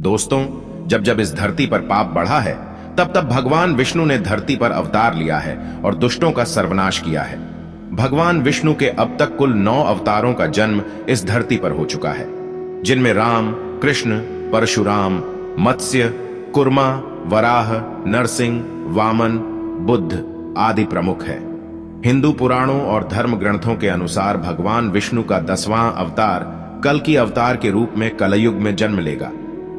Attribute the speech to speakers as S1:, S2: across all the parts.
S1: दोस्तों, जब जब इस धरती पर पाप बढ़ा है, तब तब भगवान विष्णु ने धरती पर अवतार लिया है और दुष्टों का सर्वनाश किया है। भगवान विष्णु के अब तक कुल 9 अवतारों का जन्म इस धरती पर हो चुका है, जिनमें राम, कृष्ण, परशुराम, मत्स्य, कुर्मा, वराह, नरसिंह, वामन, बुद्ध आदि प्रमुख है। हिंदू पुराणों और धर्म ग्रंथों के अनुसार भगवान विष्णु का 10वां अवतार कल्कि अवतार के रूप में कलयुग में जन्म लेगा।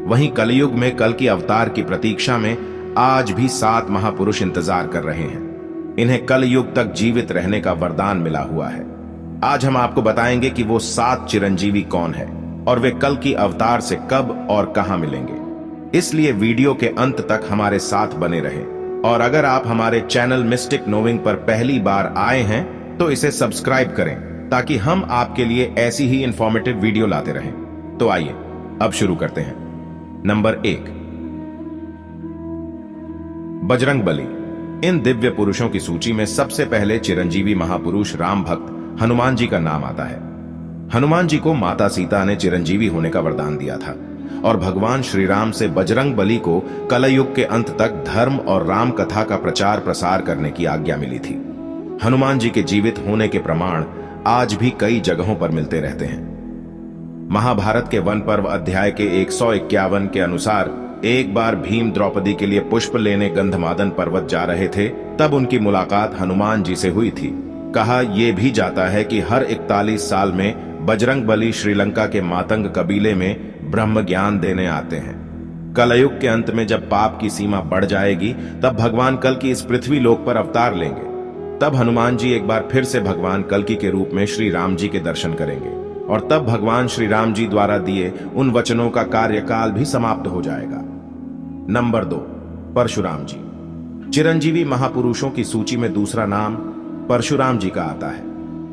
S1: वहीं कलयुग में कल्कि अवतार की प्रतीक्षा में आज भी 7 महापुरुष इंतजार कर रहे हैं। इन्हें कलयुग तक जीवित रहने का वरदान मिला हुआ है। आज हम आपको बताएंगे कि वो 7 चिरंजीवी कौन है और वे कल्कि अवतार से कब और कहां मिलेंगे। इसलिए वीडियो के अंत तक हमारे साथ बने रहें। और अगर आप हमारे चैनल मिस्टिक नोइंग पर पहली बार आए हैं तो इसे सब्सक्राइब करें, ताकि हम आपके लिए ऐसी ही इंफॉर्मेटिव वीडियो लाते रहें। तो आइए अब शुरू करते हैं। नंबर 1, बजरंगबली। इन दिव्य पुरुषों की सूची में सबसे पहले चिरंजीवी महापुरुष राम भक्त हनुमान जी का नाम आता है। हनुमान जी को माता सीता ने चिरंजीवी होने का वरदान दिया था और भगवान श्री राम से बजरंगबली को कलयुग के अंत तक धर्म और राम कथा का प्रचार प्रसार करने की आज्ञा मिली थी। हनुमान जी के जीवित होने के प्रमाण आज भी कई जगहों पर मिलते रहते हैं। महाभारत के वन पर्व अध्याय के 151 के अनुसार एक बार भीम द्रौपदी के लिए पुष्प लेने गंधमादन पर्वत जा रहे थे, तब उनकी मुलाकात हनुमान जी से हुई थी। कहा यह भी जाता है कि हर 41 साल में बजरंगबली श्रीलंका के मातंग कबीले में ब्रह्म ज्ञान देने आते हैं। कलयुग के अंत में जब पाप की सीमा बढ़ जाएगी, तब भगवान कल्कि इस पृथ्वी लोक पर अवतार लेंगे। तब हनुमान जी एक बार फिर से भगवान कल्कि के रूप में श्री राम जी के दर्शन करेंगे और तब भगवान श्री राम जी द्वारा दिए उन वचनों का कार्यकाल भी समाप्त हो जाएगा। नंबर 2, परशुराम जी। चिरंजीवी महापुरुषों की सूची में दूसरा नाम परशुराम जी का आता है।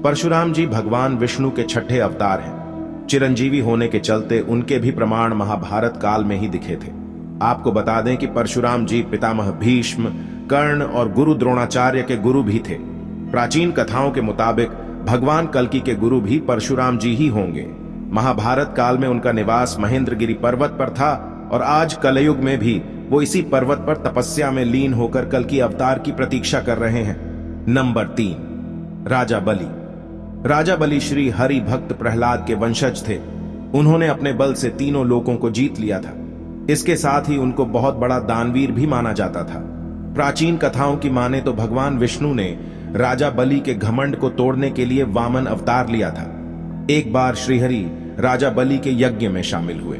S1: परशुराम जी भगवान विष्णु के 6ठे अवतार हैं। चिरंजीवी होने के चलते उनके भी प्रमाण महाभारत काल में ही दिखे थे। आपको बता दें कि परशुराम जी पितामह भीष्म, कर्ण और गुरु द्रोणाचार्य के गुरु भी थे। प्राचीन कथाओं के मुताबिक भगवान कल्कि के गुरु भी परशुराम जी ही होंगे। महाभारत काल में उनका निवास महेंद्रगिरी पर्वत पर था और आज कलयुग में भी वो इसी पर्वत पर तपस्या में लीन होकर कल्कि अवतार की प्रतीक्षा कर रहे हैं। नंबर 3, राजा बलि। राजा बलि श्री हरि भक्त प्रहलाद के वंशज थे। उन्होंने अपने बल से तीनों लोकों को जीत लिया था। इसके साथ ही उनको बहुत बड़ा दानवीर भी माना जाता था। प्राचीन कथाओं की माने तो भगवान विष्णु ने राजा बलि के घमंड को तोड़ने के लिए वामन अवतार लिया था। एक बार श्रीहरि राजा बलि के यज्ञ में शामिल हुए।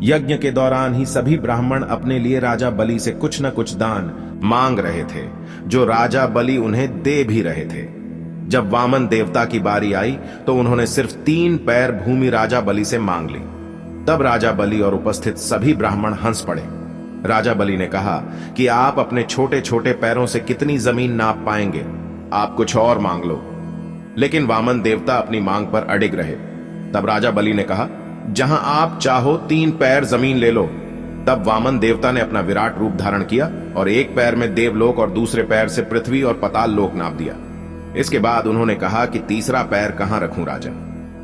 S1: यज्ञ के दौरान ही सभी ब्राह्मण अपने लिए राजा बलि से कुछ न कुछ दान मांग रहे थे, जो राजा बलि उन्हें दे भी रहे थे। जब वामन देवता की बारी आई तो उन्होंने सिर्फ 3 पैर भूमि राजा बलि से मांग ली। तब राजा बलि और उपस्थित सभी ब्राह्मण हंस पड़े। राजा बलि ने कहा कि आप अपने छोटे छोटे पैरों से कितनी जमीन नाप पाएंगे, आप कुछ और मांग लो। लेकिन वामन देवता अपनी मांग पर अडिग रहे। तब राजा बलि ने कहा, जहां आप चाहो 3 पैर जमीन ले लो। तब वामन देवता ने अपना विराट रूप धारण किया और एक पैर में देवलोक और दूसरे पैर से पृथ्वी और पाताल लोक नाप दिया। इसके बाद उन्होंने कहा कि तीसरा पैर कहां रखूं राजा।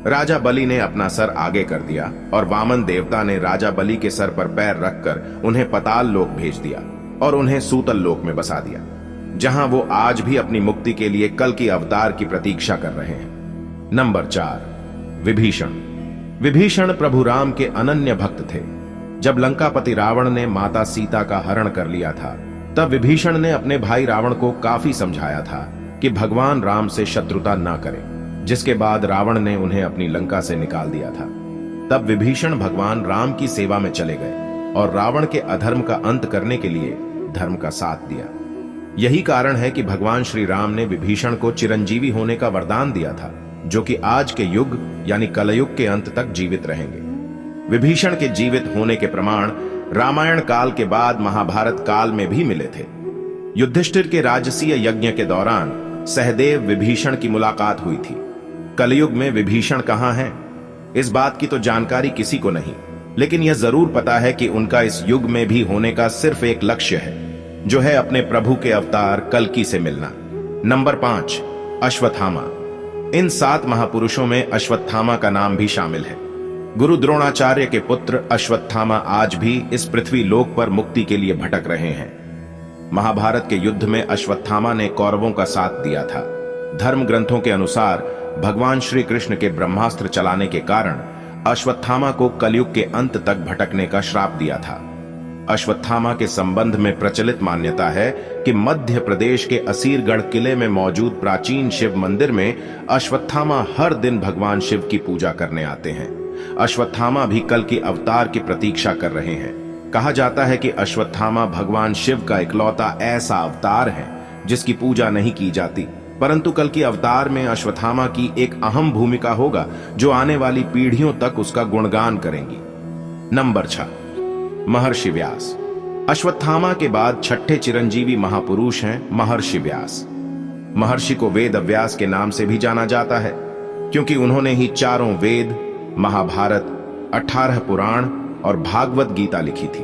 S1: राजा बलि ने अपना सर आगे कर दिया और वामन देवता ने राजा बलि के सर पर पैर रखकर उन्हें पाताल लोक भेज दिया और उन्हें सूतल लोक में बसा दिया, जहां वो आज भी अपनी मुक्ति के लिए कल्कि अवतार की प्रतीक्षा कर रहे हैं। नंबर 4, विभीषण। विभीषण प्रभु राम के अनन्य भक्त थे। जब लंकापति रावण ने माता सीता का हरण कर लिया था, तब विभीषण ने अपने भाई रावण को काफी समझाया था कि भगवान राम से शत्रुता न करें, जिसके बाद रावण ने उन्हें अपनी लंका से निकाल दिया था। तब विभीषण भगवान राम की सेवा में चले गए और रावण के अधर्म का अंत करने के लिए धर्म का साथ दिया। यही कारण है कि भगवान श्री राम ने विभीषण को चिरंजीवी होने का वरदान दिया था, जो कि आज के युग यानी कलयुग के अंत तक जीवित रहेंगे। विभीषण के जीवित होने के प्रमाण रामायण काल के बाद महाभारत काल में भी मिले थे। युधिष्ठिर के राजसीय यज्ञ के दौरान सहदेव विभीषण की मुलाकात हुई थी। कलयुग में विभीषण कहां हैं, इस बात की तो जानकारी किसी को नहीं, लेकिन यह जरूर पता है कि उनका इस युग में भी होने का सिर्फ एक लक्ष्य है, जो है अपने प्रभु के अवतार कल्कि से मिलना। नंबर 5, अश्वत्थामा। इन 7 महापुरुषों में अश्वत्थामा का नाम भी शामिल है। गुरु द्रोणाचार्य के पुत्र अश्वत्थामा आज भी इस पृथ्वी लोक पर मुक्ति के लिए भटक रहे हैं। महाभारत के युद्ध में अश्वत्थामा ने कौरवों का साथ दिया था। धर्म ग्रंथों के अनुसार भगवान श्री कृष्ण के ब्रह्मास्त्र चलाने के कारण अश्वत्थामा को कलयुग के अंत तक भटकने का श्राप दिया था। अश्वत्थामा के संबंध में प्रचलित मान्यता है कि मध्य प्रदेश के असीरगढ़ किले में मौजूद प्राचीन शिव मंदिर में अश्वत्थामा हर दिन भगवान शिव की पूजा करने आते हैं। अश्वत्थामा भी कल की अवतार की प्रतीक्षा कर रहे हैं। कहा जाता है कि अश्वत्थामा भगवान शिव का इकलौता ऐसा अवतार है जिसकी पूजा नहीं की जाती, परंतु कल की अवतार में अश्वत्थामा की एक अहम भूमिका होगा जो आने वाली पीढ़ियों तक उसका गुणगान करेंगी। नंबर 6, महर्षि व्यास। अश्वत्थामा के बाद छठे चिरंजीवी महापुरुष हैं महर्षि व्यास। महर्षि को वेद व्यास के नाम से भी जाना जाता है क्योंकि उन्होंने ही 4 वेद, महाभारत, 18 पुराण और भागवत गीता लिखी थी।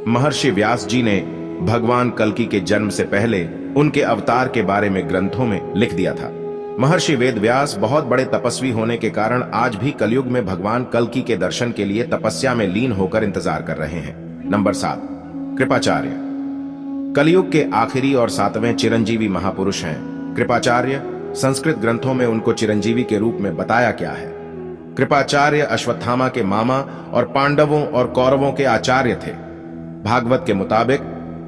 S1: महर्षि व्यास जी ने भगवान कल्कि के जन्म से पहले उनके अवतार के बारे में ग्रंथों में लिख दिया था। महर्षि वेद व्यास बहुत बड़े तपस्वी होने के कारण आज भी कलयुग में भगवान कल्कि के दर्शन के लिए तपस्या में लीन होकर इंतजार कर रहे हैं। नंबर 7, कृपाचार्य। कलयुग के आखिरी और 7वें चिरंजीवी महापुरुष हैं कृपाचार्य। संस्कृत ग्रंथों में उनको चिरंजीवी के रूप में बताया गया है। कृपाचार्य अश्वत्थामा के मामा और पांडवों और कौरवों के आचार्य थे। भागवत के मुताबिक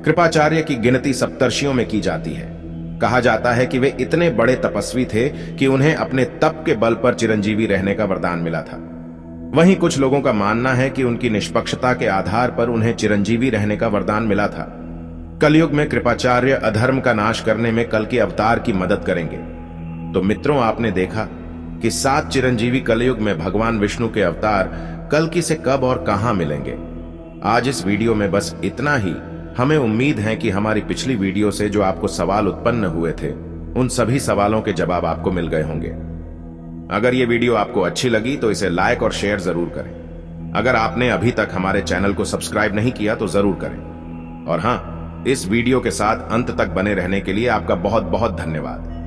S1: कृपाचार्य की गिनती सप्तर्षियों में की जाती है। कहा जाता है कि वे इतने बड़े तपस्वी थे कि उन्हें अपने तप के बल पर चिरंजीवी रहने का वरदान मिला था। वहीं कुछ लोगों का मानना है कि उनकी निष्पक्षता के आधार पर उन्हें चिरंजीवी रहने का वरदान मिला था। कलयुग में कृपाचार्य अधर्म का नाश करने में कल के अवतार की मदद करेंगे। तो मित्रों, आपने देखा कि 7 चिरंजीवी कलयुग में भगवान विष्णु के अवतार कल्कि से कब और कहां मिलेंगे। आज इस वीडियो में बस इतना ही। हमें उम्मीद है कि हमारी पिछली वीडियो से जो आपको सवाल उत्पन्न हुए थे उन सभी सवालों के जवाब आपको मिल गए होंगे। अगर ये वीडियो आपको अच्छी लगी तो इसे लाइक और शेयर जरूर करें। अगर आपने अभी तक हमारे चैनल को सब्सक्राइब नहीं किया तो जरूर करें। और हां, इस वीडियो के साथ अंत तक बने रहने के लिए आपका बहुत बहुत धन्यवाद।